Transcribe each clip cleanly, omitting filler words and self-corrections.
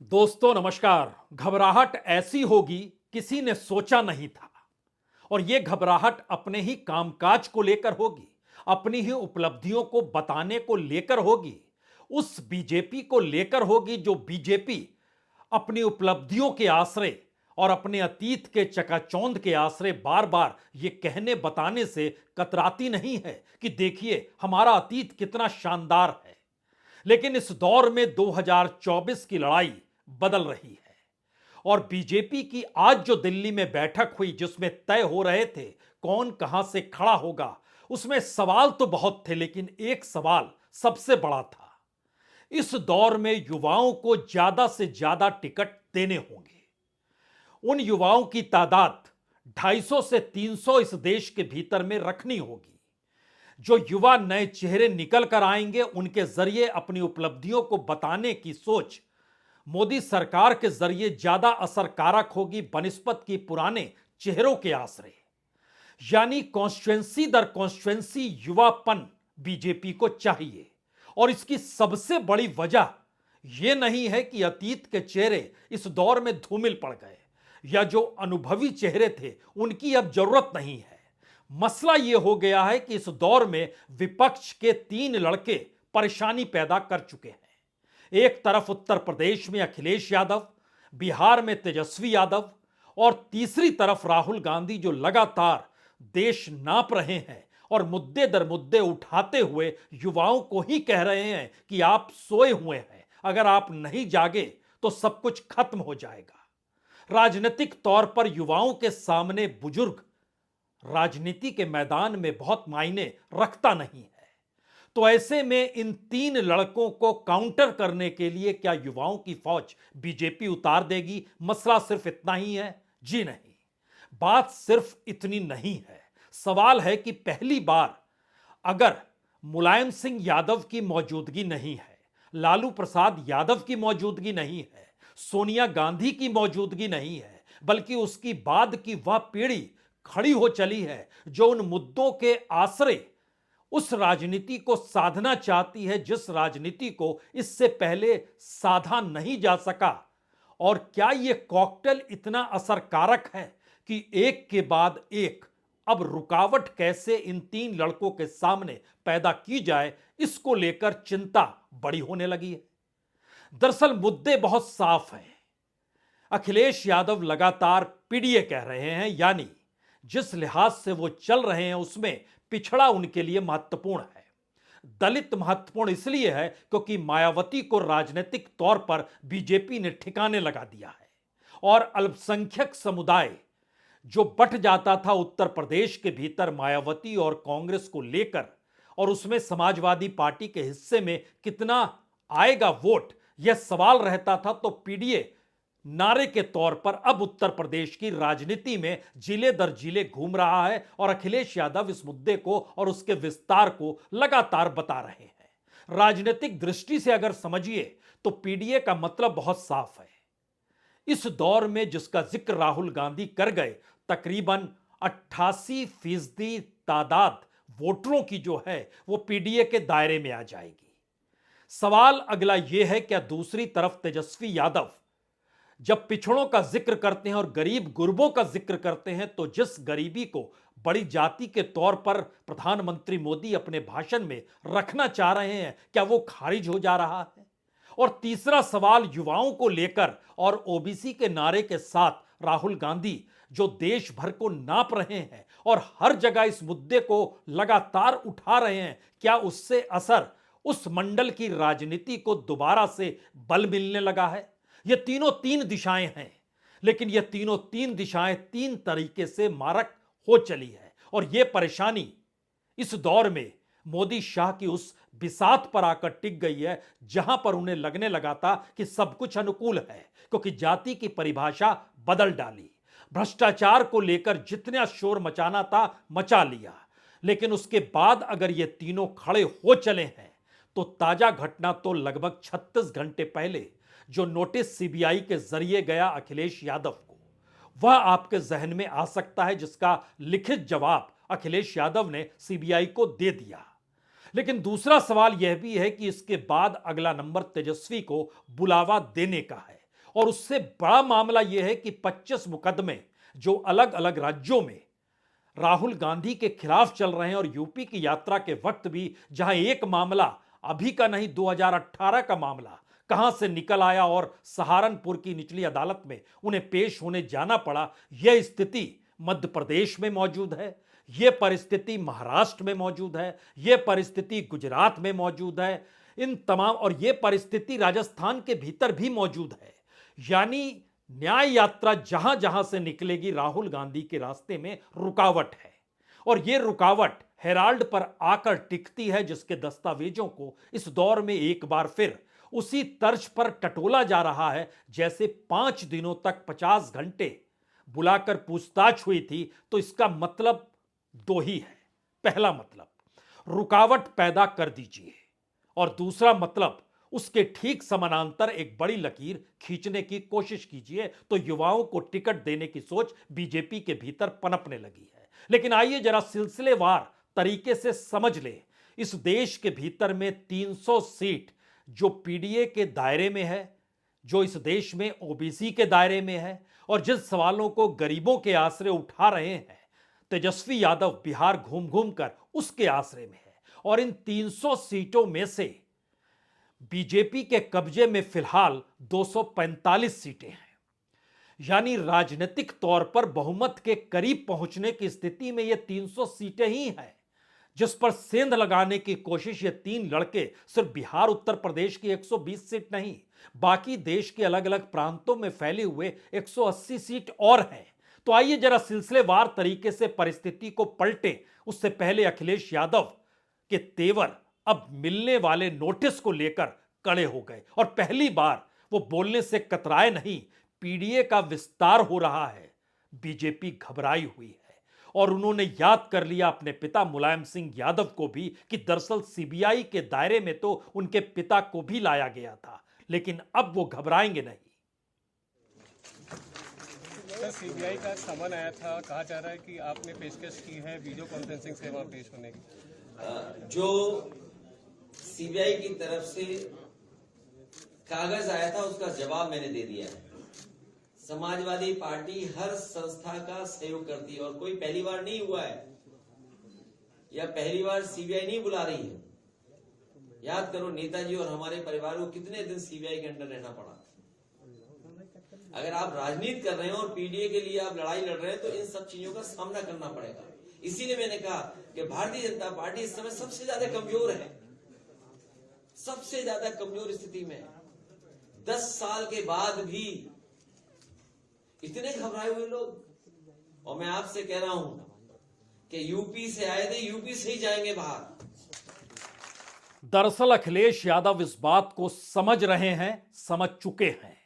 दोस्तों नमस्कार। घबराहट ऐसी होगी किसी ने सोचा नहीं था। और यह घबराहट अपने ही कामकाज को लेकर होगी, अपनी ही उपलब्धियों को बताने को लेकर होगी, उस बीजेपी को लेकर होगी जो बीजेपी अपनी उपलब्धियों के आश्रय और अपने अतीत के चकाचौंध के आश्रय बार बार ये कहने बताने से कतराती नहीं है कि देखिए हमारा अतीत कितना शानदार है। लेकिन इस दौर में 2024 की लड़ाई बदल रही है। और बीजेपी की आज जो दिल्ली में बैठक हुई जिसमें तय हो रहे थे कौन कहां से खड़ा होगा, उसमें सवाल तो बहुत थे लेकिन एक सवाल सबसे बड़ा था। इस दौर में युवाओं को ज्यादा से ज्यादा टिकट देने होंगे। उन युवाओं की तादाद 250 से 300 इस देश के भीतर में रखनी होगी। जो युवा नए चेहरे निकल कर आएंगे उनके जरिए अपनी उपलब्धियों को बताने की सोच मोदी सरकार के जरिए ज्यादा असरकारक होगी बनिस्पत की पुराने चेहरों के आश्रय। यानी कॉन्स्टिट्युएंसी दर कॉन्स्टिट्युएंसी युवापन बीजेपी को चाहिए। और इसकी सबसे बड़ी वजह यह नहीं है कि अतीत के चेहरे इस दौर में धूमिल पड़ गए या जो अनुभवी चेहरे थे उनकी अब जरूरत नहीं है। मसला यह हो गया है कि इस दौर में विपक्ष के तीन लड़के परेशानी पैदा कर चुके हैं। एक तरफ उत्तर प्रदेश में अखिलेश यादव, बिहार में तेजस्वी यादव और तीसरी तरफ राहुल गांधी जो लगातार देश नाप रहे हैं और मुद्दे दर मुद्दे उठाते हुए युवाओं को ही कह रहे हैं कि आप सोए हुए हैं, अगर आप नहीं जागे तो सब कुछ खत्म हो जाएगा। राजनीतिक तौर पर युवाओं के सामने बुजुर्ग राजनीति के मैदान में बहुत मायने रखता नहीं है। तो ऐसे में इन तीन लड़कों को काउंटर करने के लिए क्या युवाओं की फौज बीजेपी उतार देगी? मसला सिर्फ इतना ही है? जी नहीं, बात सिर्फ इतनी नहीं है। सवाल है कि पहली बार अगर मुलायम सिंह यादव की मौजूदगी नहीं है, लालू प्रसाद यादव की मौजूदगी नहीं है, सोनिया गांधी की मौजूदगी नहीं है, बल्कि उसकी बाद की वह पीढ़ी खड़ी हो चली है जो उन मुद्दों के आश्रय उस राजनीति को साधना चाहती है जिस राजनीति को इससे पहले साधा नहीं जा सका। और क्या यह कॉकटेल इतना असरकारक है कि एक के बाद एक अब रुकावट कैसे इन तीन लड़कों के सामने पैदा की जाए, इसको लेकर चिंता बड़ी होने लगी है। दरअसल मुद्दे बहुत साफ हैं। अखिलेश यादव लगातार पीडीए कह रहे हैं, यानी जिस लिहाज से वो चल रहे हैं उसमें पिछड़ा उनके लिए महत्वपूर्ण है। दलित महत्वपूर्ण इसलिए है क्योंकि मायावती को राजनीतिक तौर पर बीजेपी ने ठिकाने लगा दिया है। और अल्पसंख्यक समुदाय जो बंट जाता था उत्तर प्रदेश के भीतर मायावती और कांग्रेस को लेकर, और उसमें समाजवादी पार्टी के हिस्से में कितना आएगा वोट, यह सवाल रहता था। तो पीडीए नारे के तौर पर अब उत्तर प्रदेश की राजनीति में जिले दर जिले घूम रहा है और अखिलेश यादव इस मुद्दे को और उसके विस्तार को लगातार बता रहे हैं। राजनीतिक दृष्टि से अगर समझिए तो पीडीए का मतलब बहुत साफ है। इस दौर में जिसका जिक्र राहुल गांधी कर गए, तकरीबन 88% तादाद वोटरों की जो है वो पीडीए के दायरे में आ जाएगी। सवाल अगला यह है, क्या दूसरी तरफ तेजस्वी यादव जब पिछड़ों का जिक्र करते हैं और गरीब गुरबों का जिक्र करते हैं तो जिस गरीबी को बड़ी जाति के तौर पर प्रधानमंत्री मोदी अपने भाषण में रखना चाह रहे हैं, क्या वो खारिज हो जा रहा है? और तीसरा सवाल युवाओं को लेकर और ओबीसी के नारे के साथ राहुल गांधी जो देश भर को नाप रहे हैं और हर जगह इस मुद्दे को लगातार उठा रहे हैं, क्या उससे असर उस मंडल की राजनीति को दोबारा से बल मिलने लगा है? ये तीनों तीन दिशाएं हैं, लेकिन ये तीनों तीन दिशाएं तीन तरीके से मारक हो चली है। और ये परेशानी इस दौर में मोदी शाह की उस बिसात पर आकर टिक गई है जहां पर उन्हें लगने लगा था कि सब कुछ अनुकूल है, क्योंकि जाति की परिभाषा बदल डाली, भ्रष्टाचार को लेकर जितना शोर मचाना था मचा लिया। लेकिन उसके बाद अगर ये तीनों खड़े हो चले हैं तो ताजा घटना तो लगभग 36 घंटे पहले जो नोटिस सीबीआई के जरिए गया अखिलेश यादव को, वह आपके जहन में आ सकता है, जिसका लिखित जवाब अखिलेश यादव ने सीबीआई को दे दिया। लेकिन दूसरा सवाल यह भी है कि इसके बाद अगला नंबर तेजस्वी को बुलावा देने का है, और उससे बड़ा मामला यह है कि 25 मुकदमे जो अलग अलग राज्यों में राहुल गांधी के खिलाफ चल रहे हैं और यूपी की यात्रा के वक्त भी जहां एक मामला अभी का नहीं 2018 का मामला कहां से निकल आया और सहारनपुर की निचली अदालत में उन्हें पेश होने जाना पड़ा, यह स्थिति मध्य प्रदेश में मौजूद है, यह परिस्थिति महाराष्ट्र में मौजूद है, यह परिस्थिति गुजरात में मौजूद है, इन तमाम और यह परिस्थिति राजस्थान के भीतर भी मौजूद है। यानी न्याय यात्रा जहां जहां से निकलेगी राहुल गांधी के रास्ते में रुकावट है और यह रुकावट हेराल्ड पर आकर टिकती है, जिसके दस्तावेजों को इस दौर में एक बार फिर उसी तर्ज पर टटोला जा रहा है जैसे 5 दिनों तक 50 घंटे बुलाकर पूछताछ हुई थी। तो इसका मतलब दो ही है। पहला मतलब रुकावट पैदा कर दीजिए और दूसरा मतलब उसके ठीक समानांतर एक बड़ी लकीर खींचने की कोशिश कीजिए। तो युवाओं को टिकट देने की सोच बीजेपी के भीतर पनपने लगी है। लेकिन आइए जरा सिलसिलेवार तरीके से समझ ले, इस देश के भीतर में 300 सीट जो पीडीए के दायरे में है, जो इस देश में ओबीसी के दायरे में है और जिन सवालों को गरीबों के आसरे उठा रहे हैं तेजस्वी यादव बिहार घूम घूम कर उसके आसरे में है। और इन 300 सीटों में से बीजेपी के कब्जे में फिलहाल 245 सीटें हैं। यानी राजनीतिक तौर पर बहुमत के करीब पहुंचने की स्थिति में ये 300 सीटें ही हैं, जिस पर सेंध लगाने की कोशिश ये तीन लड़के सिर्फ बिहार उत्तर प्रदेश की 120 सीट नहीं, बाकी देश के अलग अलग प्रांतों में फैले हुए 180 सीट और हैं। तो आइए जरा सिलसिलेवार तरीके से परिस्थिति को पलटे। उससे पहले अखिलेश यादव के तेवर अब मिलने वाले नोटिस को लेकर कड़े हो गए और पहली बार वो बोलने से कतराए नहीं। पीडीए का विस्तार हो रहा है, बीजेपी घबराई हुई है और उन्होंने याद कर लिया अपने पिता मुलायम सिंह यादव को भी कि दरअसल सीबीआई के दायरे में तो उनके पिता को भी लाया गया था, लेकिन अब वो घबराएंगे नहीं। सीबीआई का समन आया था, कहा जा रहा है कि आपने पेशकश की है वीडियो कॉन्फ्रेंसिंग से वहां पेश होने की। जो सीबीआई की तरफ से कागज आया था उसका जवाब मैंने दे दिया है। समाजवादी पार्टी हर संस्था का सहयोग करती है और कोई पहली बार नहीं हुआ है या पहली बार सीबीआई नहीं बुला रही है। याद करो नेताजी और हमारे परिवार को कितने दिन सीबीआई के अंडर रहना पड़ा। अगर आप राजनीति कर रहे हैं और पीडीए के लिए आप लड़ाई लड़ रहे हैं तो इन सब चीजों का सामना करना पड़ेगा। इसीलिए मैंने कहा कि भारतीय जनता पार्टी इस समय सबसे ज्यादा कमजोर है, सबसे ज्यादा कमजोर स्थिति में। 10 साल के बाद भी इतने घबराए हुए लोग। और मैं आपसे कह रहा हूं कि यूपी से आए थे, यूपी से ही जाएंगे बाहर। दरअसल अखिलेश यादव इस बात को समझ रहे हैं, समझ चुके हैं।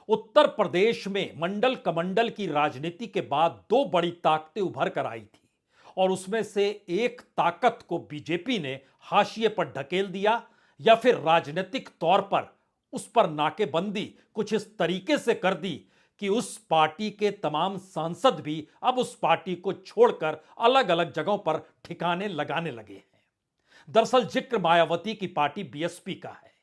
उत्तर प्रदेश में मंडल कमंडल की राजनीति के बाद दो बड़ी ताकतें उभर कर आई थी और उसमें से एक ताकत को बीजेपी ने हाशिए पर ढकेल दिया या फिर राजनीतिक तौर पर उस पर नाकेबंदी कुछ इस तरीके से कर दी कि उस पार्टी के तमाम सांसद भी अब उस पार्टी को छोड़कर अलग अलग जगहों पर ठिकाने लगाने लगे हैं। दरअसल जिक्र मायावती की पार्टी बीएसपी का है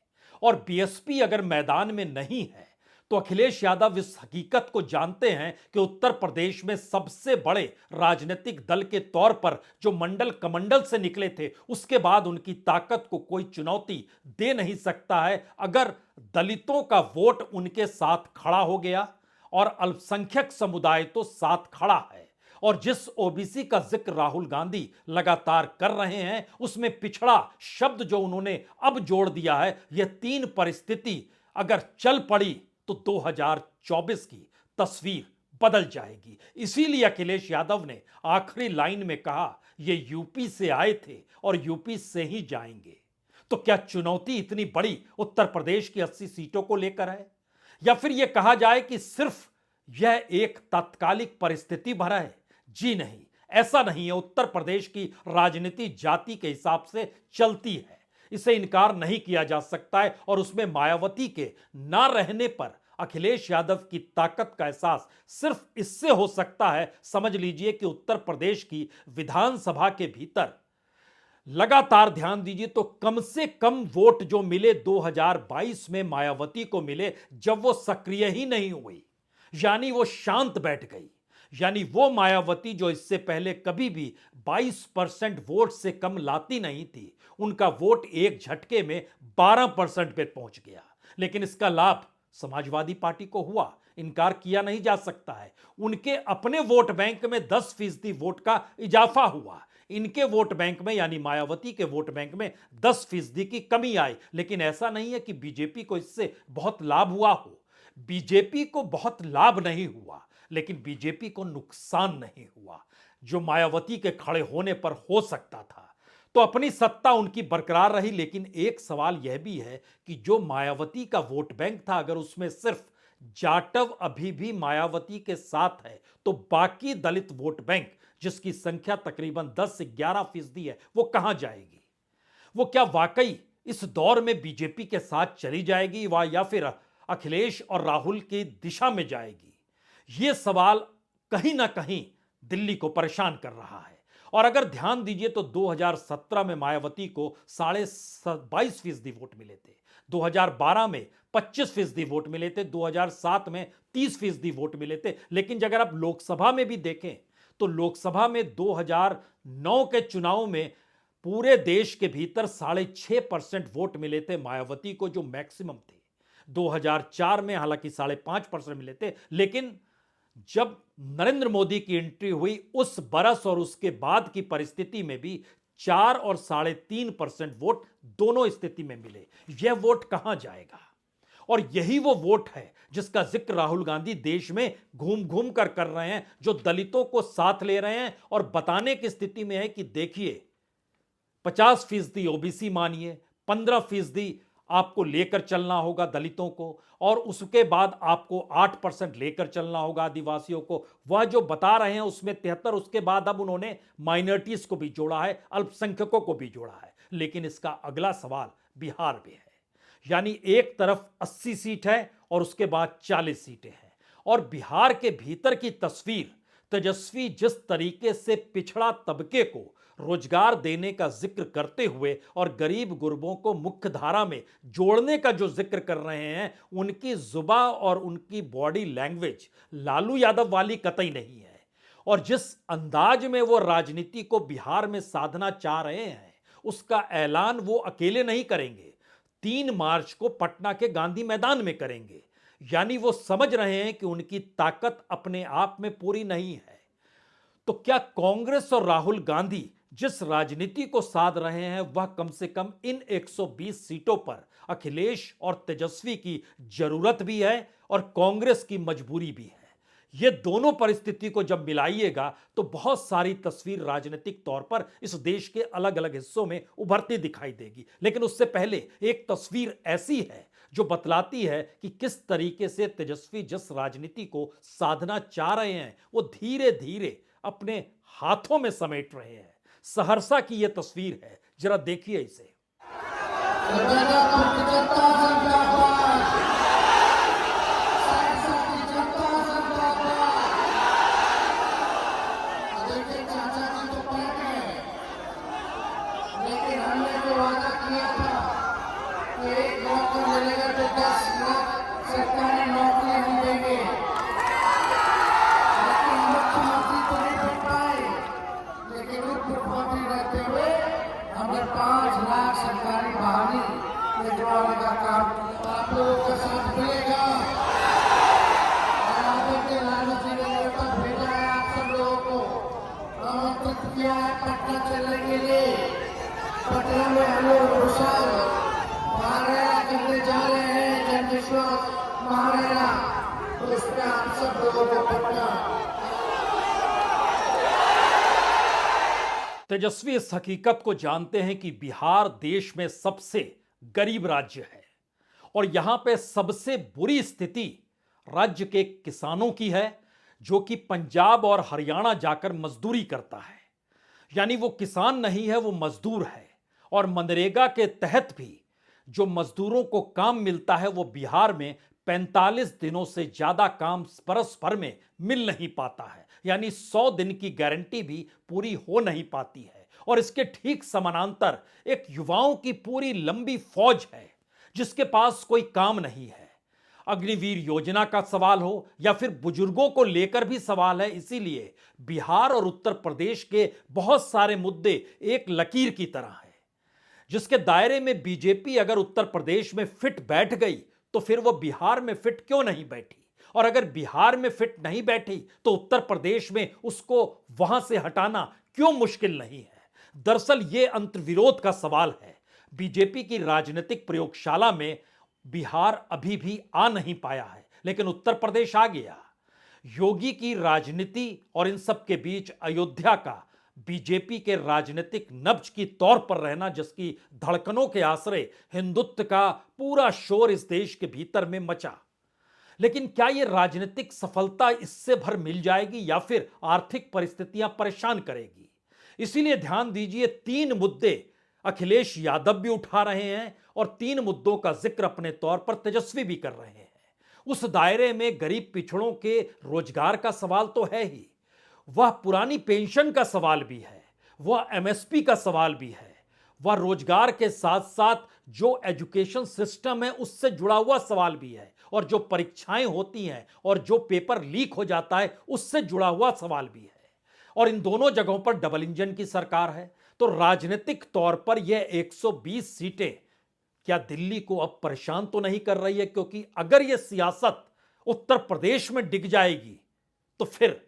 और बीएसपी अगर मैदान में नहीं है तो अखिलेश यादव इस हकीकत को जानते हैं कि उत्तर प्रदेश में सबसे बड़े राजनीतिक दल के तौर पर जो मंडल कमंडल से निकले थे उसके बाद उनकी ताकत को कोई चुनौती दे नहीं सकता है अगर दलितों का वोट उनके साथ खड़ा हो गया और अल्पसंख्यक समुदाय तो साथ खड़ा है। और जिस ओबीसी का जिक्र राहुल गांधी लगातार कर रहे हैं उसमें पिछड़ा शब्द जो उन्होंने अब जोड़ दिया है, यह तीन परिस्थिति अगर चल पड़ी तो 2024 की तस्वीर बदल जाएगी। इसीलिए अखिलेश यादव ने आखिरी लाइन में कहा ये यूपी से आए थे और यूपी से ही जाएंगे। तो क्या चुनौती इतनी बड़ी उत्तर प्रदेश की 80 सीटों को लेकर है या फिर यह कहा जाए कि सिर्फ यह एक तात्कालिक परिस्थिति भरा है? जी नहीं, ऐसा नहीं है। उत्तर प्रदेश की राजनीति जाति के हिसाब से चलती है, इसे इनकार नहीं किया जा सकता है और उसमें मायावती के ना रहने पर अखिलेश यादव की ताकत का एहसास सिर्फ इससे हो सकता है। समझ लीजिए कि उत्तर प्रदेश की विधानसभा के भीतर लगातार ध्यान दीजिए तो कम से कम वोट जो मिले 2022 में मायावती को मिले जब वो सक्रिय ही नहीं हुई, यानी वो शांत बैठ गई। यानी वो मायावती जो इससे पहले कभी भी 22% वोट से कम लाती नहीं थी, उनका वोट एक झटके में 12% पे पहुंच गया। लेकिन इसका लाभ समाजवादी पार्टी को हुआ, इनकार किया नहीं जा सकता है। उनके अपने वोट बैंक में 10% वोट का इजाफा हुआ। इनके वोट बैंक में यानी मायावती के वोट बैंक में 10% की कमी आई। लेकिन ऐसा नहीं है कि बीजेपी को इससे बहुत लाभ हुआ हो। बीजेपी को बहुत लाभ नहीं हुआ, लेकिन बीजेपी को नुकसान नहीं हुआ जो मायावती के खड़े होने पर हो सकता था। तो अपनी सत्ता उनकी बरकरार रही। लेकिन एक सवाल यह भी है कि जो मायावती का वोट बैंक था, अगर उसमें सिर्फ जाटव अभी भी मायावती के साथ है, तो बाकी दलित वोट बैंक जिसकी संख्या तकरीबन 10 से 11% है, वो कहां जाएगी? वो क्या वाकई इस दौर में बीजेपी के साथ चली जाएगी या फिर अखिलेश और राहुल की दिशा में जाएगी? यह सवाल कहीं ना कहीं दिल्ली को परेशान कर रहा है। और अगर ध्यान दीजिए तो 2017 में मायावती को 22.5% वोट मिले थे, 2012 में 25% वोट मिले थे, 2007 में 30% वोट मिले थे। लेकिन अगर आप लोकसभा में भी देखें तो लोकसभा में 2009 के चुनाव में पूरे देश के भीतर 6.5% वोट मिले थे मायावती को, जो मैक्सिमम थे। 2004 में हालांकि 5.5% मिले थे। लेकिन जब नरेंद्र मोदी की एंट्री हुई उस बरस और उसके बाद की परिस्थिति में भी 4 और 3.5% वोट दोनों स्थिति में मिले। यह वोट कहां जाएगा? और यही वो वोट है जिसका जिक्र राहुल गांधी देश में घूम घूम कर रहे हैं, जो दलितों को साथ ले रहे हैं और बताने की स्थिति में है कि देखिए 50% ओबीसी मानिए, 15% आपको लेकर चलना होगा दलितों को, और उसके बाद आपको 8% लेकर चलना होगा आदिवासियों को। वह जो बता रहे हैं उसमें 73, उसके बाद अब उन्होंने माइनॉरिटीज को भी जोड़ा है, अल्पसंख्यकों को भी जोड़ा है। लेकिन इसका अगला सवाल बिहार में है। यानी एक तरफ 80 सीट है और उसके बाद 40 सीटें हैं। और बिहार के भीतर की तस्वीर तेजस्वी जिस तरीके से पिछड़ा तबके को रोजगार देने का जिक्र करते हुए और गरीब गुरबों को मुख्य धारा में जोड़ने का जो जिक्र कर रहे हैं, उनकी जुबा और उनकी बॉडी लैंग्वेज लालू यादव वाली कतई नहीं है। और जिस अंदाज में वो राजनीति को बिहार में साधना चाह रहे हैं, उसका ऐलान वो अकेले नहीं करेंगे, 3 मार्च को पटना के गांधी मैदान में करेंगे। यानी वो समझ रहे हैं कि उनकी ताकत अपने आप में पूरी नहीं है। तो क्या कांग्रेस और राहुल गांधी जिस राजनीति को साध रहे हैं, वह कम से कम इन 120 सीटों पर अखिलेश और तेजस्वी की जरूरत भी है और कांग्रेस की मजबूरी भी है? ये दोनों परिस्थिति को जब मिलाइएगा तो बहुत सारी तस्वीर राजनीतिक तौर पर इस देश के अलग अलग हिस्सों में उभरती दिखाई देगी। लेकिन उससे पहले एक तस्वीर ऐसी है जो बतलाती है कि किस तरीके से तेजस्वी जिस राजनीति को साधना चाह रहे हैं, वो धीरे धीरे अपने हाथों में समेट रहे हैं। सहरसा की यह तस्वीर है, जरा देखिए इसे। पटना में हम लोग महाराणा करने जा रहे हैं, जनविश्वास महाराणा, तो उस पर आप सब लोगों को पटना। तेजस्वी इस हकीकत को जानते हैं कि बिहार देश में सबसे गरीब राज्य है और यहां पे सबसे बुरी स्थिति राज्य के किसानों की है, जो कि पंजाब और हरियाणा जाकर मजदूरी करता है। यानी वो किसान नहीं है, वो मजदूर है। और मनरेगा के तहत भी जो मजदूरों को काम मिलता है, वो बिहार में 45 दिनों से ज्यादा काम बरस भर में मिल नहीं पाता है। यानी 100 दिन की गारंटी भी पूरी हो नहीं पाती है। और इसके ठीक समानांतर एक युवाओं की पूरी लंबी फौज है जिसके पास कोई काम नहीं है। अग्निवीर योजना का सवाल हो या फिर बुजुर्गों को लेकर भी सवाल है। इसीलिए बिहार और उत्तर प्रदेश के बहुत सारे मुद्दे एक लकीर की तरह है, जिसके दायरे में बीजेपी अगर उत्तर प्रदेश में फिट बैठ गई तो फिर वो बिहार में फिट क्यों नहीं बैठी, और अगर बिहार में फिट नहीं बैठी तो उत्तर प्रदेश में उसको वहां से हटाना क्यों मुश्किल नहीं है। दरअसल ये अंतर्विरोध का सवाल है। बीजेपी की राजनीतिक प्रयोगशाला में बिहार अभी भी आ नहीं पाया है, लेकिन उत्तर प्रदेश आ गया। योगी की राजनीति और इन सब के बीच अयोध्या का बीजेपी के राजनीतिक नब्ज की तौर पर रहना, जिसकी धड़कनों के आश्रय हिंदुत्व का पूरा शोर इस देश के भीतर में मचा। लेकिन क्या यह राजनीतिक सफलता इससे भर मिल जाएगी या फिर आर्थिक परिस्थितियां परेशान करेगी? इसीलिए ध्यान दीजिए, 3 मुद्दे अखिलेश यादव भी उठा रहे हैं और 3 मुद्दों का जिक्र अपने तौर पर तेजस्वी भी कर रहे हैं। उस दायरे में गरीब पिछड़ों के रोजगार का सवाल तो है ही, वह पुरानी पेंशन का सवाल भी है, वह एमएसपी का सवाल भी है, वह रोजगार के साथ साथ जो एजुकेशन सिस्टम है उससे जुड़ा हुआ सवाल भी है, और जो परीक्षाएं होती हैं और जो पेपर लीक हो जाता है उससे जुड़ा हुआ सवाल भी है। और इन दोनों जगहों पर डबल इंजन की सरकार है, तो राजनीतिक तौर पर यह 120 सीटें क्या दिल्ली को अब परेशान तो नहीं कर रही है? क्योंकि अगर यह सियासत उत्तर प्रदेश में डिग जाएगी तो फिर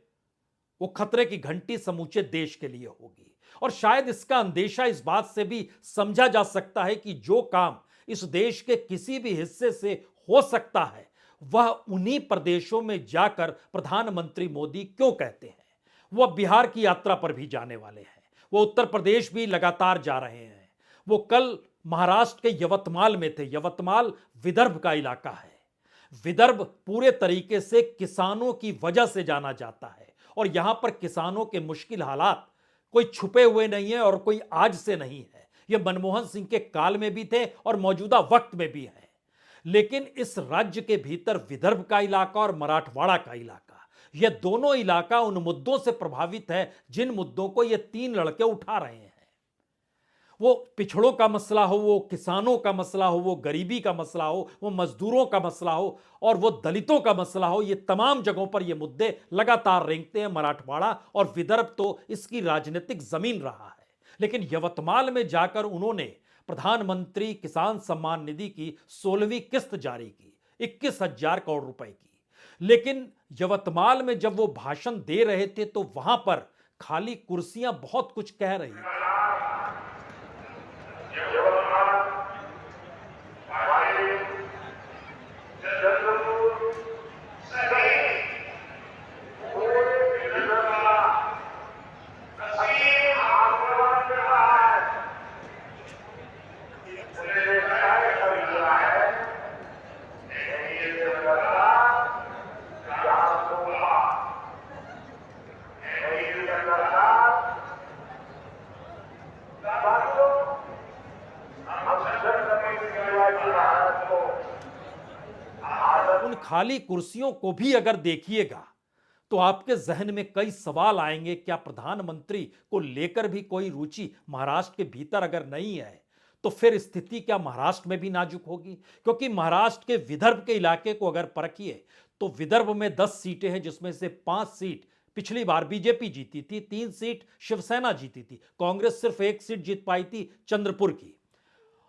वो खतरे की घंटी समूचे देश के लिए होगी। और शायद इसका अंदेशा इस बात से भी समझा जा सकता है कि जो काम इस देश के किसी भी हिस्से से हो सकता है वह उन्हीं प्रदेशों में जाकर प्रधानमंत्री मोदी क्यों कहते हैं। वह बिहार की यात्रा पर भी जाने वाले हैं, वो उत्तर प्रदेश भी लगातार जा रहे हैं। वो कल महाराष्ट्र के यवतमाल में थे। यवतमाल विदर्भ का इलाका है। विदर्भ पूरे तरीके से किसानों की वजह से जाना जाता है, और यहां पर किसानों के मुश्किल हालात कोई छुपे हुए नहीं है और कोई आज से नहीं है। ये मनमोहन सिंह के काल में भी थे और मौजूदा वक्त में भी है। लेकिन इस राज्य के भीतर विदर्भ का इलाका और मराठवाड़ा का इलाका, ये दोनों इलाका उन मुद्दों से प्रभावित है जिन मुद्दों को ये 3 लड़के उठा रहे हैं। वो पिछड़ों का मसला हो, वो किसानों का मसला हो, वो गरीबी का मसला हो, वो मजदूरों का मसला हो, और वो दलितों का मसला हो, ये तमाम जगहों पर ये मुद्दे लगातार रेंगते हैं। मराठवाड़ा और विदर्भ तो इसकी राजनीतिक जमीन रहा है। लेकिन यवतमाल में जाकर उन्होंने प्रधानमंत्री किसान सम्मान निधि की 16वीं किस्त जारी की, 21,000 करोड़ रुपए की। लेकिन यवतमाल में जब वो भाषण दे रहे थे तो वहां पर खाली कुर्सियां बहुत कुछ कह रही थी। उन खाली कुर्सियों को भी अगर देखिएगा तो आपके जहन में कई सवाल आएंगे। क्या प्रधानमंत्री को लेकर भी कोई रुचि महाराष्ट्र के भीतर अगर नहीं है तो फिर स्थिति क्या महाराष्ट्र में भी नाजुक होगी? क्योंकि महाराष्ट्र के विदर्भ के इलाके को अगर परखिए तो विदर्भ में 10 सीटें हैं, जिसमें से 5 सीट पिछली बार बीजेपी जीती थी, 3 सीट शिवसेना जीती थी, कांग्रेस सिर्फ 1 सीट जीत पाई थी चंद्रपुर की,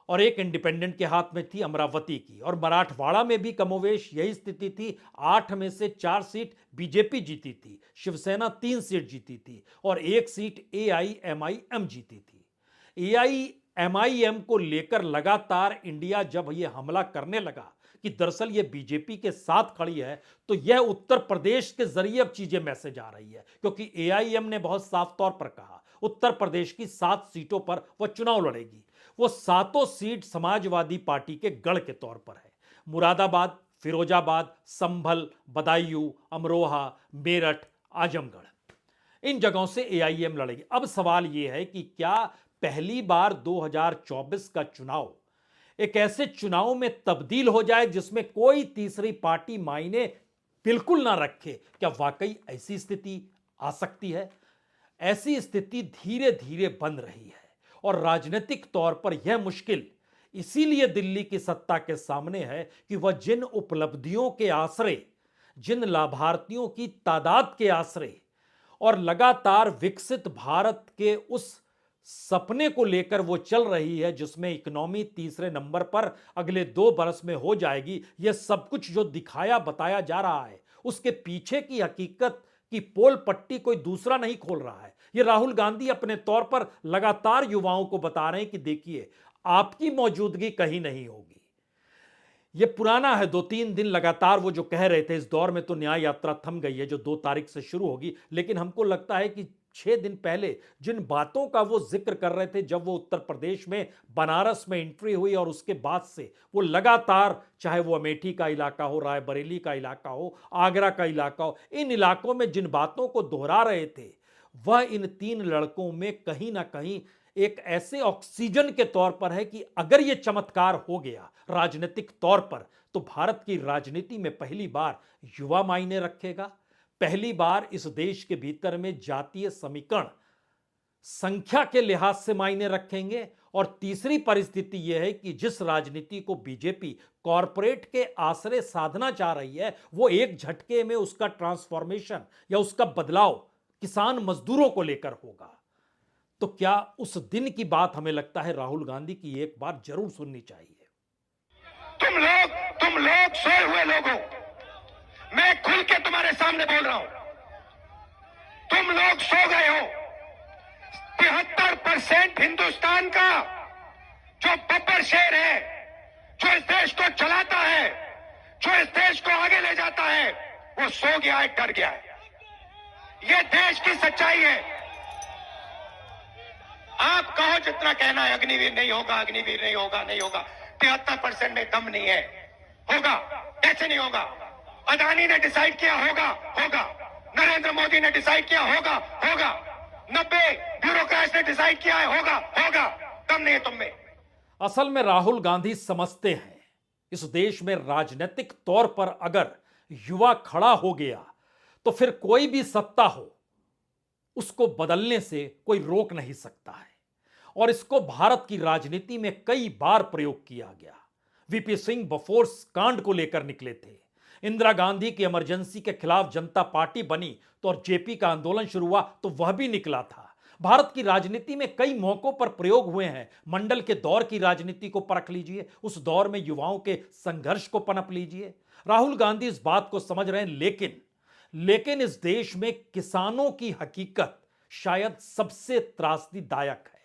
और 1 इंडिपेंडेंट के हाथ में थी अमरावती की। और मराठवाड़ा में भी कमोवेश यही स्थिति थी। 8 में से 4 सीट बीजेपी जीती थी, शिवसेना 3 सीट जीती थी, और 1 सीट AIMIM जीती थी। AIMIM को लेकर लगातार इंडिया जब यह हमला करने लगा कि दरअसल ये बीजेपी के साथ खड़ी है, तो यह उत्तर प्रदेश के जरिए अब चीजें मैसेज आ रही है। क्योंकि AIM ने बहुत साफ तौर पर कहा उत्तर प्रदेश की 7 सीटों पर वह चुनाव लड़ेगी। वो 7 सीट समाजवादी पार्टी के गढ़ के तौर पर है। मुरादाबाद, फिरोजाबाद, संभल, बदायूं, अमरोहा, मेरठ, आजमगढ़, इन जगहों से AIM लड़ेगी। अब सवाल यह है कि क्या पहली बार 2024 का चुनाव एक ऐसे चुनाव में तब्दील हो जाए जिसमें कोई तीसरी पार्टी मायने बिल्कुल ना रखे? क्या वाकई ऐसी स्थिति आ सकती है? ऐसी स्थिति धीरे धीरे बन रही है और राजनीतिक तौर पर यह मुश्किल इसीलिए दिल्ली की सत्ता के सामने है कि वह जिन उपलब्धियों के आश्रय, जिन लाभार्थियों की तादाद के आश्रय और लगातार विकसित भारत के उस सपने को लेकर वो चल रही है, जिसमें इकोनॉमी तीसरे नंबर पर अगले 2 बरस में हो जाएगी, यह सब कुछ जो दिखाया बताया जा रहा है, उसके पीछे की हकीकत की पोल पट्टी कोई दूसरा नहीं खोल रहा है। यह राहुल गांधी अपने तौर पर लगातार युवाओं को बता रहे हैं कि देखिए, आपकी मौजूदगी कहीं नहीं होगी। यह पुराना है, 2-3 दिन लगातार वो जो कह रहे थे, इस दौर में तो न्याय यात्रा थम गई है जो 2 तारीख से शुरू होगी, लेकिन हमको लगता है कि 6 दिन पहले जिन बातों का वो जिक्र कर रहे थे, जब वो उत्तर प्रदेश में बनारस में एंट्री हुई और उसके बाद से वो लगातार, चाहे वो अमेठी का इलाका हो, रायबरेली का इलाका हो, आगरा का इलाका हो, इन इलाकों में जिन बातों को दोहरा रहे थे, वह इन 3 लड़कों में कहीं ना कहीं एक ऐसे ऑक्सीजन के तौर पर है कि अगर यह चमत्कार हो गया राजनीतिक तौर पर, तो भारत की राजनीति में पहली बार युवा मायने रखेगा। पहली बार इस देश के भीतर में जातीय समीकरण संख्या के लिहाज से मायने रखेंगे। और तीसरी परिस्थिति यह है कि जिस राजनीति को बीजेपी कॉरपोरेट के आश्रय साधना चाह रही है, वो एक झटके में उसका ट्रांसफॉर्मेशन या उसका बदलाव किसान मजदूरों को लेकर होगा। तो क्या उस दिन की बात हमें लगता है राहुल गांधी की एक बार जरूर सुननी चाहिए। तुम लोग सोए हुए लोग हो, मैं खुल के तुम्हारे सामने बोल रहा हूं, तुम लोग सो गए हो। 73% हिंदुस्तान का जो बब्बर शेर है, जो इस देश को चलाता है, जो इस देश को आगे ले जाता है, वो सो गया है, डर गया है। ये देश की सच्चाई है। आप कहो जितना कहना है, अग्निवीर नहीं होगा, अग्निवीर नहीं होगा, नहीं होगा। 73% में दम नहीं है। होगा, कैसे नहीं होगा? अदानी ने डिसाइड किया, होगा होगा। नरेंद्र मोदी ने डिसाइड किया, होगा होगा। 90 ब्यूरोक्रेट्स ने डिसाइड किया है, होगा होगा। दम नहीं है तुम में। असल में राहुल गांधी समझते हैं इस देश में राजनीतिक तौर पर अगर युवा खड़ा हो गया तो फिर कोई भी सत्ता हो, उसको बदलने से कोई रोक नहीं सकता है। और इसको भारत की राजनीति में कई बार प्रयोग किया गया। वीपी सिंह बफोर्स कांड को लेकर निकले थे, इंदिरा गांधी की इमरजेंसी के खिलाफ जनता पार्टी बनी तो और जेपी का आंदोलन शुरू हुआ तो वह भी निकला था। भारत की राजनीति में कई मौकों पर प्रयोग हुए हैं। मंडल के दौर की राजनीति को परख लीजिए, उस दौर में युवाओं के संघर्ष को पनप लीजिए। राहुल गांधी इस बात को समझ रहे हैं, लेकिन इस देश में किसानों की हकीकत शायद सबसे त्रासदीदायक है।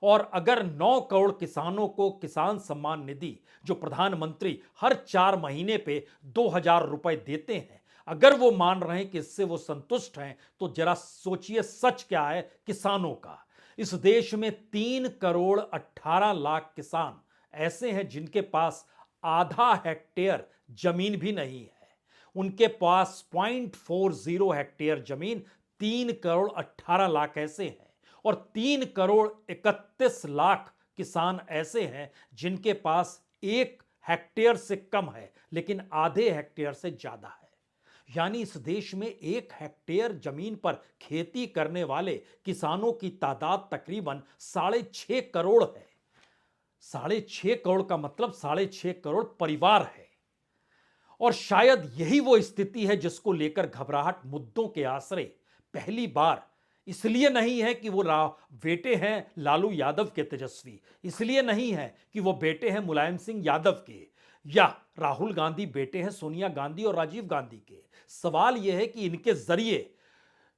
और अगर 9 करोड़ किसानों को किसान सम्मान निधि, जो प्रधानमंत्री हर 4 महीने पे 2000 रुपए देते हैं, अगर वो मान रहे हैं कि इससे वो संतुष्ट हैं, तो जरा सोचिए सच क्या है किसानों का। इस देश में 3 करोड़ 18 लाख किसान ऐसे हैं जिनके पास आधा हेक्टेयर जमीन भी नहीं है। उनके पास 0.40 हेक्टेयर जमीन 3 करोड़ 18 लाख ऐसे हैं। और 3 करोड़ 31 लाख किसान ऐसे हैं जिनके पास 1 हेक्टेयर से कम है, लेकिन आधे हेक्टेयर से ज्यादा है। यानी इस देश में 1 हेक्टेयर जमीन पर खेती करने वाले किसानों की तादाद तकरीबन 6.5 करोड़ है। 6.5 करोड़ का मतलब 6.5 करोड़ परिवार है। और शायद यही वो स्थिति है जिसको लेकर घबराहट मुद्दों के आश्रय पहली बार इसलिए नहीं है कि वो बेटे हैं लालू यादव के तेजस्वी, इसलिए नहीं है कि वो बेटे हैं मुलायम सिंह यादव के, या राहुल गांधी बेटे हैं सोनिया गांधी और राजीव गांधी के। सवाल यह है कि इनके जरिए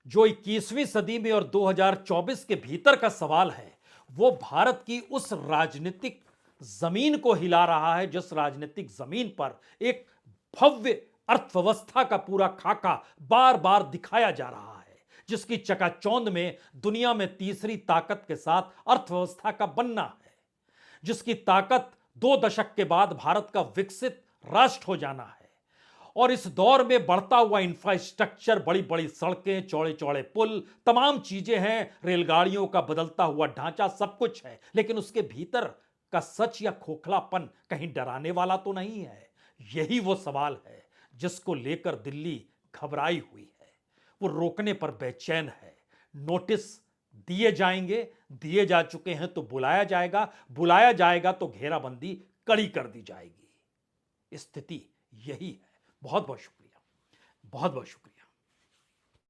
जो 21वीं सदी में और 2024 के भीतर का सवाल है, वो भारत की उस राजनीतिक जमीन को हिला रहा है जिस राजनीतिक जमीन पर एक भव्य अर्थव्यवस्था का पूरा खाका बार बार दिखाया जा रहा है, जिसकी चकाचौंध में दुनिया में तीसरी ताकत के साथ अर्थव्यवस्था का बनना है, जिसकी ताकत 2 दशक के बाद भारत का विकसित राष्ट्र हो जाना है। और इस दौर में बढ़ता हुआ इंफ्रास्ट्रक्चर, बड़ी बड़ी सड़कें, चौड़े चौड़े पुल, तमाम चीजें हैं, रेलगाड़ियों का बदलता हुआ ढांचा, सब कुछ है, लेकिन उसके भीतर का सच या खोखलापन कहीं डराने वाला तो नहीं है। यही वो सवाल है जिसको लेकर दिल्ली घबराई हुई है, वो रोकने पर बेचैन है, नोटिस दिए जाएंगे, दिए जा चुके हैं तो बुलाया जाएगा, बुलाया जाएगा तो घेराबंदी कड़ी कर दी जाएगी। स्थिति यही है। बहुत बहुत शुक्रिया, बहुत बहुत शुक्रिया।